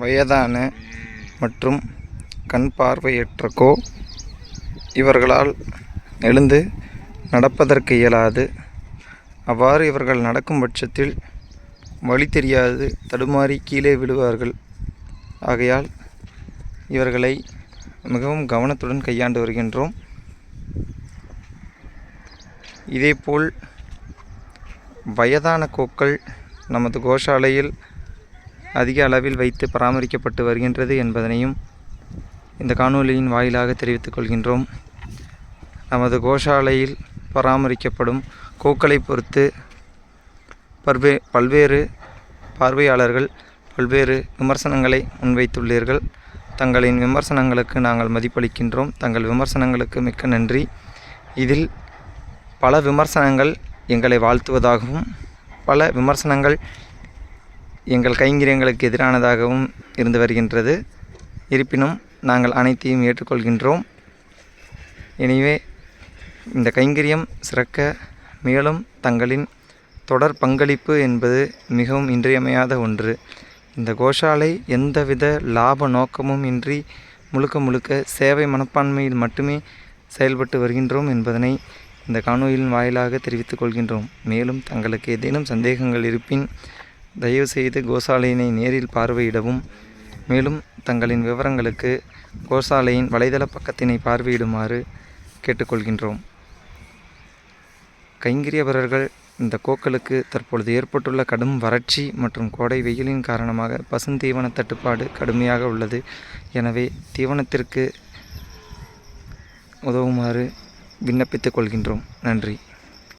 வயதான மற்றும் கண் பார்வையற்ற இவர்களால் எழுந்து நடப்பதற்கு இயலாது. அவ்வாறு இவர்கள் நடக்கும் பட்சத்தில் வழி தெரியாது தடுமாறி கீழே விழுவார்கள். ஆகையால் இவர்களை மிகவும் கவனத்துடன் கையாண்டு வருகின்றோம். இதேபோல் வயதான கோக்கள் நமது கோஷாலையில் அதிக அளவில் வைத்து பராமரிக்கப்பட்டு வருகின்றது என்பதனையும் இந்த காணொலியின் வாயிலாக தெரிவித்துக் கொள்கின்றோம். நமது கோஷாலையில் பராமரிக்கப்படும் கோக்களை பொறுத்து பல்வேறு பார்வையாளர்கள் பல்வேறு விமர்சனங்களை முன்வைத்துள்ளீர்கள். தங்களின் விமர்சனங்களுக்கு நாங்கள் மதிப்பளிக்கின்றோம். தங்கள் விமர்சனங்களுக்கு மிக்க நன்றி. இதில் பல விமர்சனங்கள் எங்களை வாழ்த்துவதாகவும் பல விமர்சனங்கள் எங்கள் கைங்கரியங்களுக்கு எதிரானதாகவும் இருந்து வருகின்றது. இருப்பினும் நாங்கள் அனைத்தையும் ஏற்றுக்கொள்கின்றோம். எனவே இந்த கைங்கரியம் சிறக்க மேலும் தங்களின் தொடர் பங்களிப்பு என்பது மிகவும் இன்றியமையாத ஒன்று. இந்த கோஷாலை எந்தவித லாப நோக்கமும் இன்றி முழுக்க சேவை மனப்பான்மையில் மட்டுமே செயல்பட்டு வருகின்றோம் என்பதனை இந்த காணொலியின் வாயிலாக தெரிவித்துக் கொள்கின்றோம். மேலும் தங்களுக்கு ஏதேனும் சந்தேகங்கள் இருப்பின் தயவுசெய்து கோசாலையினை நேரில் பார்வையிடவும், மேலும் தங்களின் விவரங்களுக்கு கோசாலையின் வலைதள பக்கத்தினை பார்வையிடுமாறு கேட்டுக்கொள்கின்றோம். கைங்கரியவர்கள் இந்த கோக்களுக்கு தற்பொழுது ஏற்பட்டுள்ள கடும் வறட்சி மற்றும் கோடை வெயிலின் காரணமாக பசுந்தீவன தட்டுப்பாடு கடுமையாக உள்ளது. எனவே தீவனத்திற்கு உதவுமாறு விண்ணப்பித்துக் கொள்கின்றோம். நன்றி.